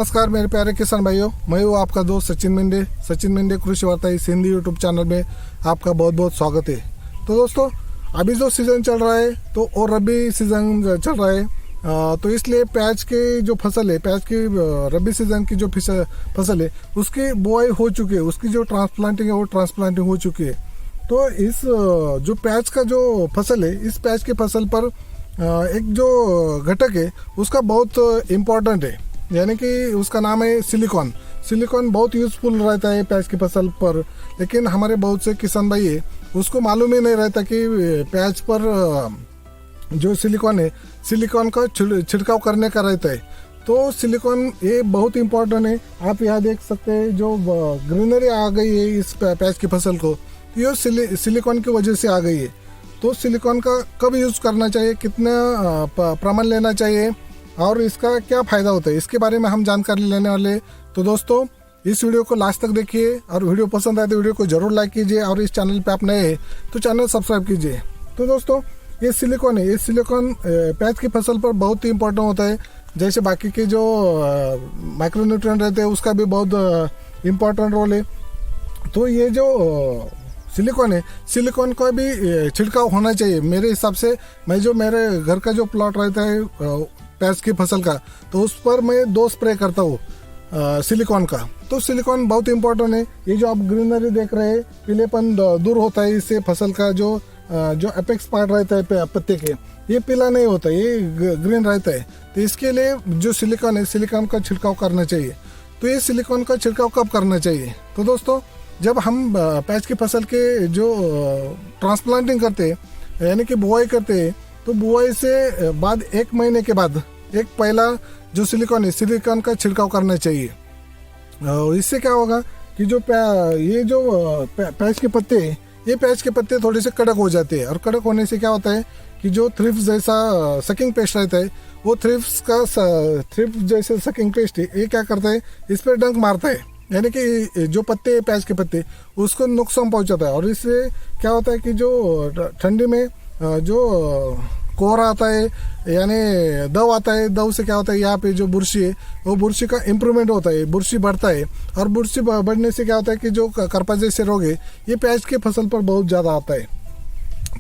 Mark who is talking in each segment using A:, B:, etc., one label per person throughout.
A: नमस्कार मेरे प्यारे किसान भाइयों, मैं हूँ आपका दोस्त सचिन मेंढे कृषि वार्ता इस हिंदी यूट्यूब चैनल में आपका बहुत बहुत स्वागत है। तो दोस्तों, अभी जो सीज़न चल रहा है तो और रबी सीज़न चल रहा है, तो इसलिए प्याज की जो फसल है, प्याज की रबी सीज़न की जो फसल है उसकी बुआई हो चुकी है, उसकी जो ट्रांसप्लांटिंग है वो ट्रांसप्लांटिंग हो चुकी है। तो इस जो प्याज का जो फसल है, इस प्याज की फसल पर एक जो घटक है उसका बहुत इम्पोर्टेंट है, यानी कि उसका नाम है सिलिकॉन बहुत यूज़फुल रहता है प्याज की फसल पर। लेकिन हमारे बहुत से किसान भाई है उसको मालूम ही नहीं रहता कि प्याज पर जो सिलिकॉन है, सिलिकॉन का छिड़काव करने का रहता है। तो सिलिकॉन ये बहुत इम्पोर्टेंट है। आप यहाँ देख सकते हैं जो ग्रीनरी आ गई है इस प्याज की फसल को, ये सिलिकॉन की वजह से आ गई है। तो सिलिकॉन का कब यूज़ करना चाहिए, कितना प्रमाण लेना चाहिए और इसका क्या फ़ायदा होता है, इसके बारे में हम जानकारी लेने वाले। तो दोस्तों, इस वीडियो को लास्ट तक देखिए और वीडियो पसंद आए तो वीडियो को ज़रूर लाइक कीजिए और इस चैनल पे आप नए हैं तो चैनल सब्सक्राइब कीजिए। तो दोस्तों, ये सिलिकॉन है, ये सिलिकॉन प्याज की फसल पर बहुत ही इम्पोर्टेंट होता है। जैसे बाकी के जो माइक्रोन्यूट्रिएंट रहते हैं उसका भी बहुत इम्पोर्टेंट रोल है। तो ये जो सिलिकॉन है, सिलिकॉन का भी छिड़काव होना चाहिए मेरे हिसाब से। मेरे घर का जो प्लॉट रहता है प्याज की फसल का, तो उस पर मैं 2 स्प्रे करता हूँ सिलिकॉन का। तो सिलिकॉन बहुत इम्पोर्टेंट है। ये जो आप ग्रीनरी देख रहे हैं, पीलेपन दूर होता है इससे, फसल का जो अपेक्स पार्ट रहता है पत्ते के, ये पीला नहीं होता, ये ग्रीन रहता है। तो इसके लिए जो सिलिकॉन है, सिलिकॉन का छिड़काव करना चाहिए। तो ये सिलिकॉन का छिड़काव कब करना चाहिए? तो दोस्तों, जब हम प्याज की फसल के जो ट्रांसप्लांटिंग करते हैं, यानी कि बुआई करते हैं, तो बुआई से बाद 1 महीने के बाद एक पहला जो सिलिकॉन है, सिलिकॉन का छिड़काव करना चाहिए। इससे क्या होगा कि जो ये जो प्याज के पत्ते हैं, ये प्याज के पत्ते थोड़े से कड़क हो जाते हैं। और कड़क होने से क्या होता है कि जो थ्रिप्स जैसा सकिंग पेस्ट रहता है, वो थ्रिप्स जैसे सकिंग पेस्ट है, ये क्या करता है, इस पर डंक मारता है, यानी कि जो पत्ते प्याज के पत्ते उसको नुकसान पहुंचाता है। और इससे क्या होता है कि जो ठंडी में जो कोहरा आता है, यानी दव आता है, दव से क्या होता है, यहाँ पे जो बुरशी है वो बुरशी का इम्प्रूवमेंट होता है, बुरशी बढ़ता है। और बुरशी बढ़ने से क्या होता है कि जो करपा जैसे रोग है ये प्याज की फसल पर बहुत ज़्यादा आता है।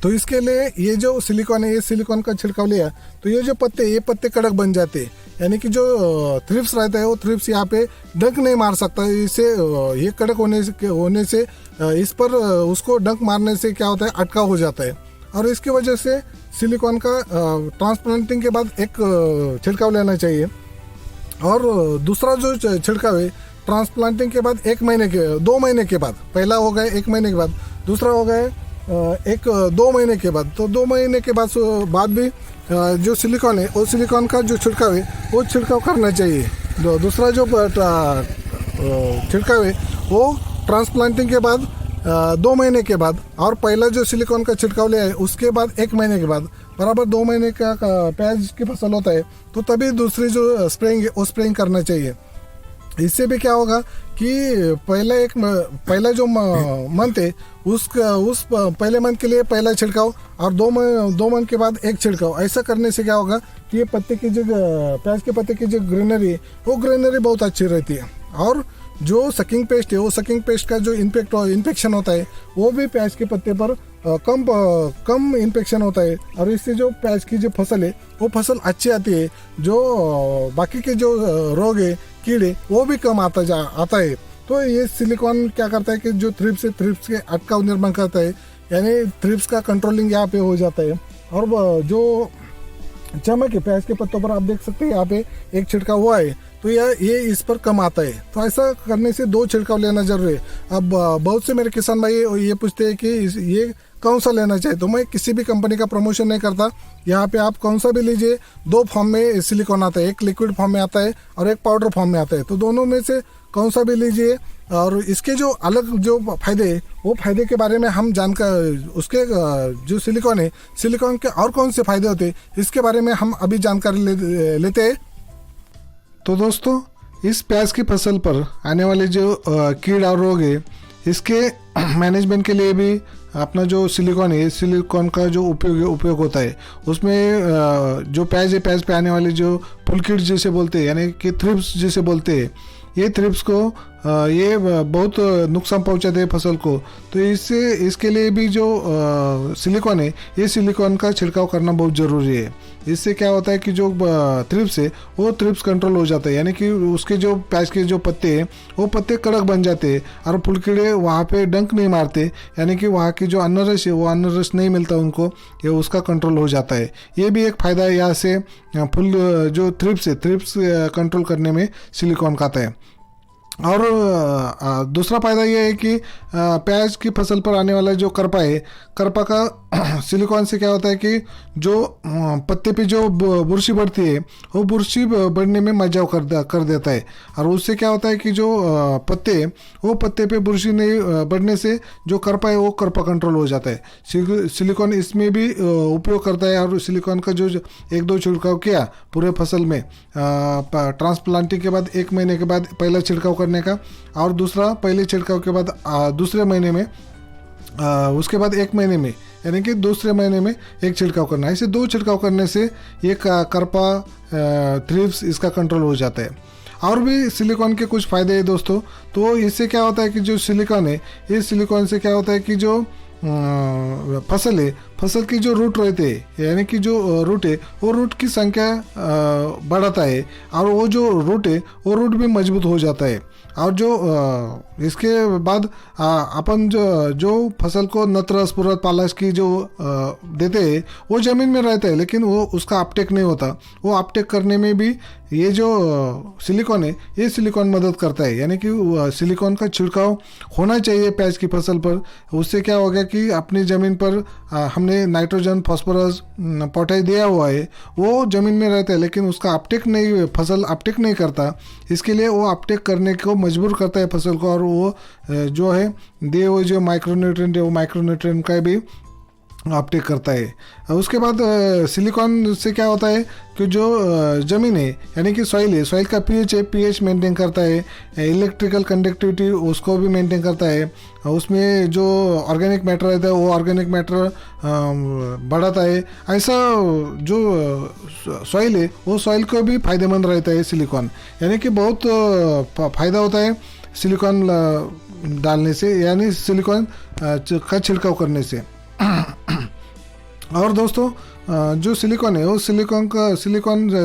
A: तो इसके लिए ये जो सिलिकॉन है, ये सिलिकॉन का छिड़काव लिया तो ये जो पत्ते कड़क बन जाते हैं, यानी कि जो थ्रिप्स रहता है वो थ्रिप्स यहाँ पे डंक नहीं मार सकता। इससे ये कड़क होने से इस पर उसको डंक मारने से क्या होता है, अटकाव हो जाता है। और इसकी वजह से सिलिकॉन का ट्रांसप्लांटिंग के बाद एक छिड़काव लेना चाहिए। और दूसरा जो छिड़काव है ट्रांसप्लांटिंग के बाद 2 महीने के बाद, पहला हो गया 1 महीने के बाद, दूसरा हो गया 2 महीने के बाद। तो 2 महीने के बाद भी जो सिलिकॉन है, वो सिलिकॉन का जो छिड़काव है वो छिड़काव करना चाहिए। दूसरा जो छिड़काव है वो ट्रांसप्लांटिंग के बाद 2 महीने के बाद, और पहला जो सिलिकॉन का छिड़काव लिया है उसके बाद 1 महीने के बाद, बराबर 2 महीने का प्याज की फसल होता है, तो तभी दूसरी जो स्प्रेइंग है वो स्प्रेइंग करना चाहिए। इससे भी क्या होगा कि पहला जो मंथ है उस पहले मंथ के लिए पहला छिड़काव और 2 मंथ के बाद एक छिड़काव, ऐसा करने से क्या होगा कि ये प्याज के पत्ते की जो ग्रीनरी है वो ग्रीनरी बहुत अच्छी रहती है। और जो सकिंग पेस्ट है, वो सकिंग पेस्ट का जो इन्फेक्शन होता है वो भी प्याज के पत्ते पर कम इन्फेक्शन होता है। और इससे जो प्याज की जो फसल है वो फसल अच्छी आती है। जो बाकी के जो रोग है, कीड़े, वो भी कम आता है। तो ये सिलिकॉन क्या करता है कि जो थ्रिप्स के अटकाव निर्माण करता है, यानी थ्रिप्स का कंट्रोलिंग यहाँ पे हो जाता है। और जो चमक है प्याज के पत्तों पर आप देख सकते हैं, यहाँ पे एक छिड़काव हुआ है तो ये इस पर कम आता है। तो ऐसा करने से 2 छिड़काव लेना जरूरी है। अब बहुत से मेरे किसान भाई ये पूछते हैं कि ये कौन सा लेना चाहिए, तो मैं किसी भी कंपनी का प्रमोशन नहीं करता। यहाँ पे आप कौन सा भी लीजिए, 2 फॉर्म में सिलिकॉन आता है, एक लिक्विड फॉर्म में आता है और एक पाउडर फॉर्म में आता है। तो दोनों में से कौन सा भी लीजिए। और इसके जो अलग जो फायदे है, वो फायदे के बारे में हम उसके जो सिलिकॉन है, सिलिकॉन के और कौन से फायदे होते हैं, इसके बारे में हम अभी जानकारी लेते हैं। तो दोस्तों, इस प्याज की फसल पर आने वाले जो कीड़ा और रोग है, इसके मैनेजमेंट के लिए भी अपना जो सिलिकॉन है, सिलिकॉन का जो उपयोग होता है उसमें जो पैच है, पैच पे आने वाले जो फुलकिट जिसे बोलते हैं यानी कि थ्रिप्स जिसे बोलते हैं, ये थ्रिप्स को ये बहुत नुकसान पहुंचाते हैं फसल को। तो इसके लिए भी जो सिलिकॉन है, ये सिलिकॉन का छिड़काव करना बहुत ज़रूरी है। इससे क्या होता है कि जो थ्रिप्स है वो थ्रिप्स कंट्रोल हो जाता है, यानी कि उसके जो पैच के जो पत्ते हैं वो पत्ते कड़क बन जाते हैं और फुलकीड़े वहाँ पे डंक नहीं मारते, यानी कि वहाँ की जो अन्न रस है वो अन्न रस नहीं मिलता उनको, ये उसका कंट्रोल हो जाता है। ये भी एक फ़ायदा है यहाँ से फुल जो थ्रिप्स है, थ्रिप्स कंट्रोल करने में सिलिकॉन का आता है। और दूसरा फ़ायदा ये है कि प्याज की फसल पर आने वाला जो करपा है, करपा का सिलिकॉन से क्या होता है कि जो पत्ते पे जो बुरशी बढ़ती है वो बुरशी बढ़ने में मजाव कर देता है, और उससे क्या होता है कि जो पत्ते पे बुरशी नहीं बढ़ने से जो करपा है वो करपा कंट्रोल हो जाता है। सिलिकॉन इसमें भी उपयोग करता है, और सिलिकॉन का जो 1-2 छिड़काव किया पूरे फसल में ट्रांसप्लांटिंग के बाद 1 महीने के बाद पहला छिड़काव करने का, और दूसरा पहले छिड़काव के बाद दूसरे महीने में उसके बाद 1 महीने में, यानी कि दूसरे महीने में एक छिड़काव करना है। ऐसे 2 छिड़काव करने से ये करपा थ्रिप्स इसका कंट्रोल हो जाता है। और भी सिलिकॉन के कुछ फ़ायदे हैं दोस्तों। तो इससे क्या होता है कि जो सिलिकॉन है, इस सिलिकॉन से क्या होता है कि जो फसल है, फसल की जो रूट रहते हैं, यानी कि जो रूट है वो रूट की संख्या बढ़ाता है, और वो जो रूट है वो रूट भी मजबूत हो जाता है। और जो इसके बाद अपन जो फसल को नत्र स्फुरत पालश की जो देते हैं वो ज़मीन में रहता है, लेकिन वो उसका अपटेक नहीं होता। वो अपटेक करने में भी ये जो सिलिकॉन है, ये सिलिकॉन मदद करता है, यानी कि सिलिकॉन का छिड़काव होना चाहिए प्याज की फसल पर। उससे क्या हो गया कि अपनी ज़मीन पर हमने नाइट्रोजन, फास्फोरस, पोटाश दिया हुआ है, वो ज़मीन में रहता है, लेकिन उसका अपटेक नहीं, फसल अपटेक नहीं करता। इसके लिए वो अपटेक करने को मजबूर करता है फसल को, और वो जो है दिए हुए जो माइक्रोन्यूट्रिएंट है वो माइक्रोन्यूट्रिएंट का भी अपटेक करता है। उसके बाद सिलिकॉन से क्या होता है कि जो ज़मीन है, यानी कि सॉइल है, सॉइल का पीएच है, पीएच मेंटेन करता है। इलेक्ट्रिकल कंडक्टिविटी उसको भी मेंटेन करता है। उसमें जो ऑर्गेनिक मैटर रहता है वो ऑर्गेनिक मैटर बढ़ाता है। ऐसा जो सॉइल है वो सॉइल को भी फायदेमंद रहता है सिलिकॉन, यानी कि बहुत फ़ायदा होता है सिलिकॉन डालने से, यानी सिलिकॉन का छिड़काव करने से। और दोस्तों जो सिलिकॉन है वो सिलिकॉन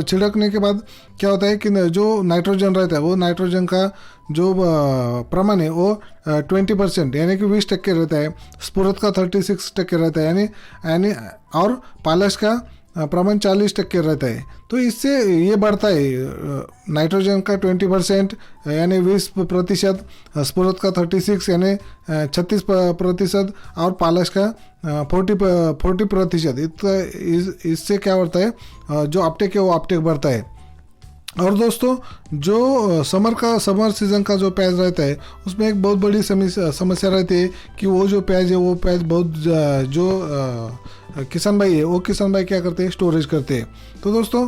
A: छिड़कने के बाद क्या होता है कि जो नाइट्रोजन रहता है वो नाइट्रोजन का जो प्रमाण है वो 20% यानी कि 20% रहता है, स्फुरत का 36% रहता है, यानी और पालश का प्रमाण 40% रहता है। तो इससे ये बढ़ता है नाइट्रोजन का 20% यानी 20%, स्फुरत का 36 यानी 36% और पालश का 40%। इससे क्या बढ़ता है, जो अपटेक है वो अपटेक बढ़ता है। और दोस्तों जो समर सीज़न का जो प्याज रहता है उसमें एक बहुत बड़ी समस्या रहती है कि वो जो प्याज है वो प्याज बहुत किसान भाई है, वो किसान भाई क्या करते हैं, स्टोरेज करते हैं। तो दोस्तों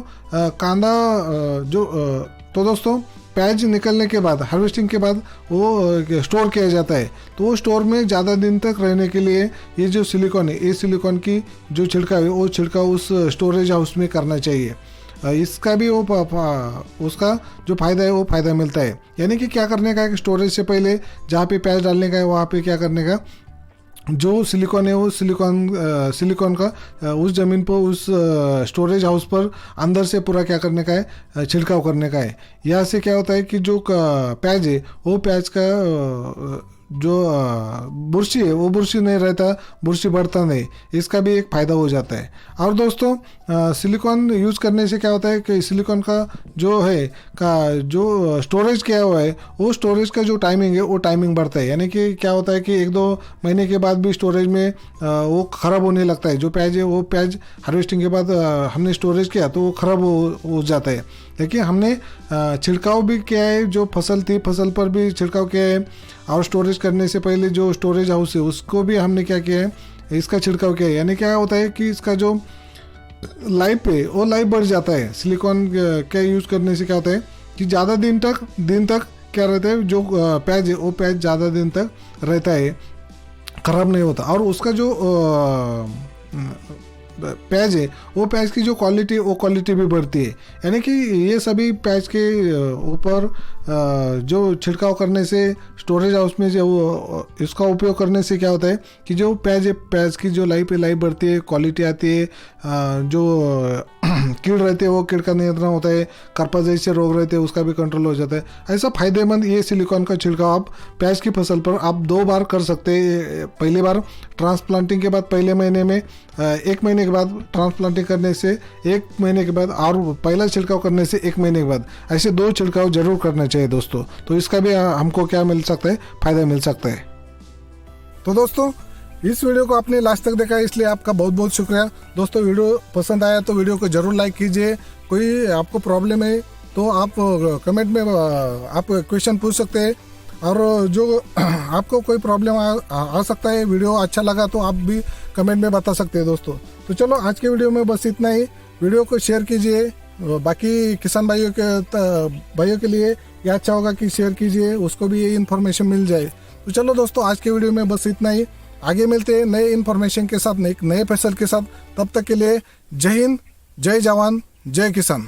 A: तो दोस्तों प्याज निकलने के बाद, हार्वेस्टिंग के बाद वो स्टोर किया जाता है। तो वो स्टोर में ज़्यादा दिन तक रहने के लिए ये जो सिलिकॉन है, ये सिलिकॉन की जो छिड़काव है वो छिड़काव उस स्टोरेज हाउस में करना चाहिए। इसका भी उसका जो फ़ायदा है वो फ़ायदा मिलता है। यानी कि क्या करने का है कि स्टोरेज से पहले जहाँ पे प्याज डालने का है वहाँ पे क्या करने का, जो सिलिकॉन है वो सिलिकॉन का उस ज़मीन पर, उस स्टोरेज हाउस पर अंदर से पूरा क्या करने का है, छिड़काव करने का है। यहाँ से क्या होता है कि जो प्याज है वो प्याज का जो बुरशी है वो बुरशी नहीं रहता, बुरशी बढ़ता नहीं, इसका भी एक फ़ायदा हो जाता है। और दोस्तों सिलिकॉन यूज़ करने से क्या होता है कि सिलिकॉन का जो है जो स्टोरेज किया हुआ है वो स्टोरेज का जो टाइमिंग है वो टाइमिंग बढ़ता है। यानी कि क्या होता है कि 1-2 महीने के बाद भी स्टोरेज में वो ख़राब होने लगता है। जो प्याज है वो प्याज हार्वेस्टिंग के बाद हमने स्टोरेज किया तो वो ख़राब हो जाता है। लेकिन हमने छिड़काव भी किया है, जो फसल थी फसल पर भी छिड़काव किया है, और स्टोरेज करने से पहले जो स्टोरेज हाउस है उसको भी हमने क्या किया है, इसका छिड़काव किया है। यानी क्या होता है कि इसका जो लाइफ है वो लाइफ बढ़ जाता है। सिलिकॉन का यूज़ करने से क्या होता है कि ज़्यादा दिन तक क्या रहता है, जो प्याज है वो प्याज ज़्यादा दिन तक रहता है। ख़राब नहीं होता। और उसका जो प्याज है वो प्याज की जो क्वालिटी वो क्वालिटी भी बढ़ती है। यानी कि ये सभी प्याज के ऊपर जो छिड़काव करने से स्टोरेज हाउस में जो इसका उपयोग करने से क्या होता है कि जो प्याज है प्याज की जो लाइफ बढ़ती है, क्वालिटी आती है, जो कीड़ रहते हैं वो कीड़ का नियंत्रण होता है, करपा जैसे रोग रहते हैं उसका भी कंट्रोल हो जाता है। ऐसा फायदेमंद ये सिलिकॉन का छिड़काव आप प्याज की फसल पर आप 2 बार कर सकते हैं। पहली बार ट्रांसप्लांटिंग के बाद पहले महीने में, 1 महीने के बाद ट्रांसप्लांटिंग करने से 1 महीने के बाद, और पहला छिड़काव करने से 1 महीने के बाद, ऐसे 2 छिड़काव जरूर करना चाहिए दोस्तों। तो इसका भी हमको क्या मिल सकता है, फायदा मिल सकता है। तो दोस्तों इस वीडियो को आपने लास्ट तक देखा इसलिए आपका बहुत बहुत शुक्रिया। दोस्तों वीडियो पसंद आया तो वीडियो को जरूर लाइक कीजिए। कोई आपको प्रॉब्लम है तो आप कमेंट में आप क्वेश्चन पूछ सकते हैं, और जो आपको कोई प्रॉब्लम आ सकता है, वीडियो अच्छा लगा तो आप भी कमेंट में बता सकते हैं दोस्तों। तो चलो आज के वीडियो में बस इतना ही। वीडियो को शेयर कीजिए, बाकी किसान भाइयों के लिए ये अच्छा होगा कि शेयर कीजिए, उसको भी ये इन्फॉर्मेशन मिल जाए। तो चलो दोस्तों आज के वीडियो में बस इतना ही। आगे मिलते हैं नए इन्फॉर्मेशन के साथ, नए फसल के साथ। तब तक के लिए जय हिंद, जय जवान, जय किसान।